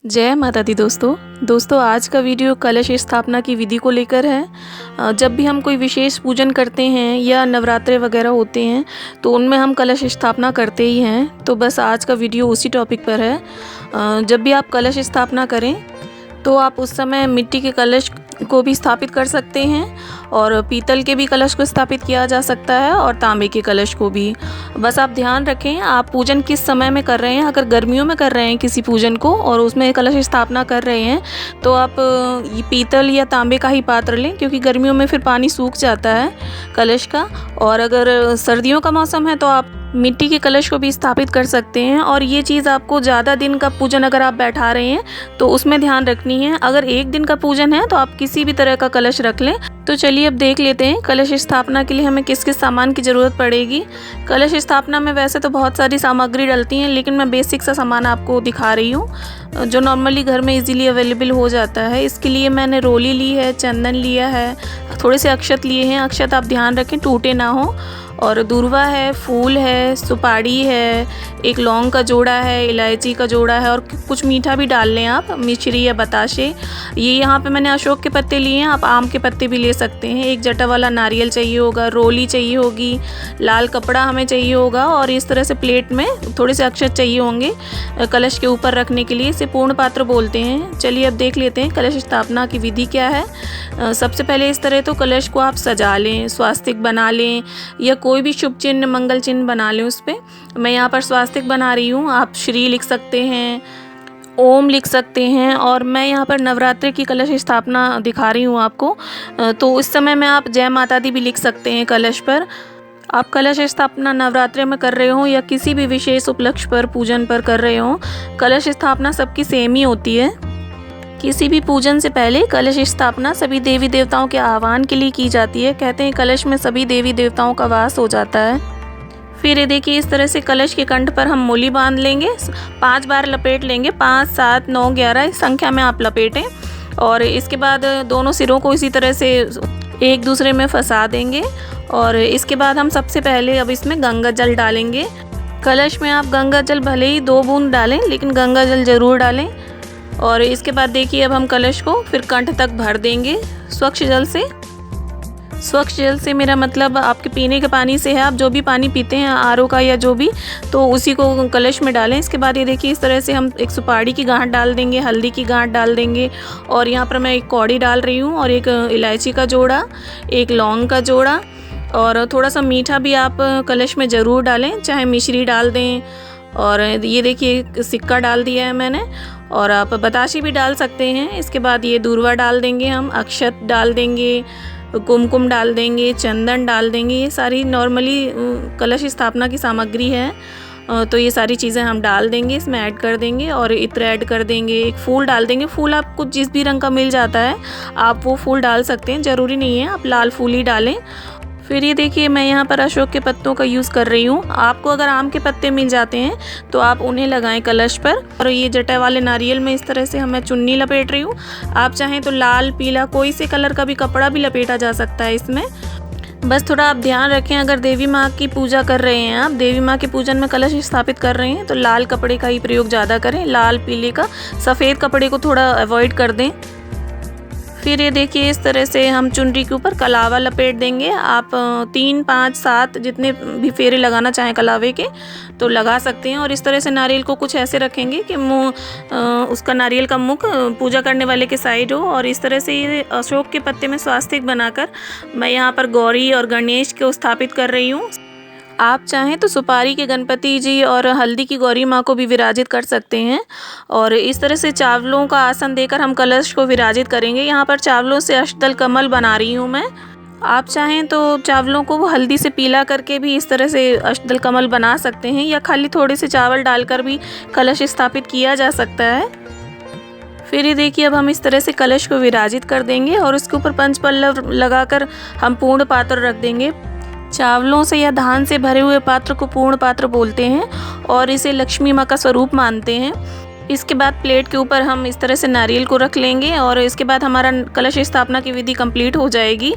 जय माता दी दोस्तों आज का वीडियो कलश स्थापना की विधि को लेकर है। जब भी हम कोई विशेष पूजन करते हैं या नवरात्रे वगैरह होते हैं तो उनमें हम कलश स्थापना करते ही हैं। तो बस आज का वीडियो उसी टॉपिक पर है। जब भी आप कलश स्थापना करें तो आप उस समय मिट्टी के कलश को भी स्थापित कर सकते हैं और पीतल के भी कलश को स्थापित किया जा सकता है और तांबे के कलश को भी। बस आप ध्यान रखें आप पूजन किस समय में कर रहे हैं। अगर गर्मियों में कर रहे हैं किसी पूजन को और उसमें कलश स्थापना कर रहे हैं तो आप पीतल या तांबे का ही पात्र लें, क्योंकि गर्मियों में फिर पानी सूख जाता है कलश का। और अगर सर्दियों का मौसम है तो आप मिट्टी के कलश को भी स्थापित कर सकते हैं। और ये चीज़ आपको ज़्यादा दिन का पूजन अगर आप बैठा रहे हैं तो उसमें ध्यान रखनी है। अगर एक दिन का पूजन है तो आप किसी भी तरह का कलश रख लें। तो चलिए अब देख लेते हैं कलश स्थापना के लिए हमें किस किस सामान की ज़रूरत पड़ेगी। कलश स्थापना में वैसे तो बहुत सारी सामग्री डलती हैं, लेकिन मैं बेसिक सा सामान आपको दिखा रही हूँ जो नॉर्मली घर में इजीली अवेलेबल हो जाता है। इसके लिए मैंने रोली ली है, चंदन लिया है, थोड़े से अक्षत लिए हैं। अक्षत आप ध्यान रखें टूटे ना हो। और दूर्वा है, फूल है, सुपारी है, एक लौंग का जोड़ा है, इलायची का जोड़ा है और कुछ मीठा भी डाल लें आप, मिश्री या बताशे। ये यहाँ पे मैंने अशोक के पत्ते लिए हैं, आप आम के पत्ते भी ले सकते हैं। एक जटा वाला नारियल चाहिए होगा, रोली चाहिए होगी, लाल कपड़ा हमें चाहिए होगा और इस तरह से प्लेट में थोड़े से अक्षत चाहिए होंगे कलश के ऊपर रखने के लिए। इसे पूर्ण पात्र बोलते हैं। चलिए अब देख लेते हैं कलश स्थापना की विधि क्या है। सबसे पहले इस तरह तो कलश को आप सजा लें, स्वास्तिक बना लें या कोई भी शुभ चिन्ह मंगल चिन्ह बना लें उस पर। मैं यहाँ पर स्वास्तिक बना रही हूँ, आप श्री लिख सकते हैं, ओम लिख सकते हैं। और मैं यहाँ पर नवरात्रि की कलश स्थापना दिखा रही हूँ आपको, तो इस समय में आप जय माता दी भी लिख सकते हैं कलश पर। आप कलश स्थापना नवरात्रि में कर रहे हो या किसी भी विशेष उपलक्ष्य पर पूजन पर कर रहे हो, कलश स्थापना सबकी सेम ही होती है। किसी भी पूजन से पहले कलश स्थापना सभी देवी देवताओं के आह्वान के लिए की जाती है। कहते हैं कलश में सभी देवी देवताओं का वास हो जाता है। फिर ये देखिए इस तरह से कलश के कंठ पर हम मूली बांध लेंगे, 5 बार लपेट लेंगे, 5, 7, 9, 11 इस संख्या में आप लपेटें। और इसके बाद दोनों सिरों को इसी तरह से एक दूसरे में फंसा देंगे। और इसके बाद हम सबसे पहले अब इसमें गंगा जल डालेंगे। कलश में आप गंगा जल भले ही 2 बूंद डालें, लेकिन गंगा जल ज़रूर डालें। और इसके बाद देखिए अब हम कलश को फिर कंठ तक भर देंगे स्वच्छ जल से। स्वच्छ जल से मेरा मतलब आपके पीने के पानी से है। आप जो भी पानी पीते हैं आरओ का या जो भी, तो उसी को कलश में डालें। इसके बाद ये देखिए इस तरह से हम एक सुपारी की गांठ डाल देंगे, हल्दी की गांठ डाल देंगे और यहाँ पर मैं एक कौड़ी डाल रही हूँ और एक इलायची का जोड़ा, एक लौंग का जोड़ा और थोड़ा सा मीठा भी आप कलश में ज़रूर डालें, चाहे मिश्री डाल दें। और ये देखिए सिक्का डाल दिया है मैंने और आप बताशे भी डाल सकते हैं। इसके बाद ये दूर्वा डाल देंगे, हम अक्षत डाल देंगे, कुमकुम डाल देंगे, चंदन डाल देंगे। ये सारी नॉर्मली कलश स्थापना की सामग्री है, तो ये सारी चीज़ें हम डाल देंगे, इसमें ऐड कर देंगे। और इत्र ऐड कर देंगे, एक फूल डाल देंगे। फूल आपको जिस भी रंग का मिल जाता है आप वो फूल डाल सकते हैं, ज़रूरी नहीं है आप लाल फूल ही डालें। फिर ये देखिए मैं यहाँ पर अशोक के पत्तों का यूज़ कर रही हूँ। आपको अगर आम के पत्ते मिल जाते हैं तो आप उन्हें लगाएं कलश पर। और ये जटा वाले नारियल में इस तरह से मैं चुन्नी लपेट रही हूँ। आप चाहें तो लाल, पीला कोई से कलर का भी कपड़ा भी लपेटा जा सकता है इसमें। बस थोड़ा आप ध्यान रखें, अगर देवी माँ की पूजा कर रहे हैं, आप देवी माँ के पूजन में कलश स्थापित कर रहे हैं तो लाल कपड़े का ही प्रयोग ज़्यादा करें, लाल पीले का। सफ़ेद कपड़े को थोड़ा अवॉइड कर दें। फिर ये देखिए इस तरह से हम चुनरी के ऊपर कलावा लपेट देंगे। आप 3, 5, 7 जितने भी फेरे लगाना चाहें कलावे के तो लगा सकते हैं। और इस तरह से नारियल को कुछ ऐसे रखेंगे कि मुँह उसका नारियल का मुख पूजा करने वाले के साइड हो। और इस तरह से ये अशोक के पत्ते में स्वास्तिक बनाकर मैं यहाँ पर गौरी और गणेश को स्थापित कर रही हूँ। आप चाहें तो सुपारी के गणपति जी और हल्दी की गौरी माँ को भी विराजित कर सकते हैं। और इस तरह से चावलों का आसन देकर हम कलश को विराजित करेंगे। यहाँ पर चावलों से अष्टदल कमल बना रही हूँ मैं। आप चाहें तो चावलों को हल्दी से पीला करके भी इस तरह से अष्टदल कमल बना सकते हैं या खाली थोड़े से चावल डालकर भी कलश स्थापित किया जा सकता है। फिर ये देखिए अब हम इस तरह से कलश को विराजित कर देंगे और उसके ऊपर पंचपल्लव लगाकर हम पूर्ण पात्र रख देंगे। चावलों से या धान से भरे हुए पात्र को पूर्ण पात्र बोलते हैं और इसे लक्ष्मी माँ का स्वरूप मानते हैं। इसके बाद प्लेट के ऊपर हम इस तरह से नारियल को रख लेंगे और इसके बाद हमारा कलश स्थापना की विधि कंप्लीट हो जाएगी।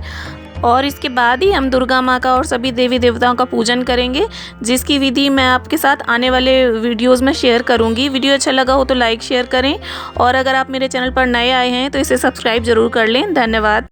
और इसके बाद ही हम दुर्गा माँ का और सभी देवी देवताओं का पूजन करेंगे, जिसकी विधि मैं आपके साथ आने वाले वीडियोस में शेयर करूँगी। वीडियो अच्छा लगा हो तो लाइक शेयर करें, और अगर आप मेरे चैनल पर नए आए हैं तो इसे सब्सक्राइब ज़रूर कर लें। धन्यवाद।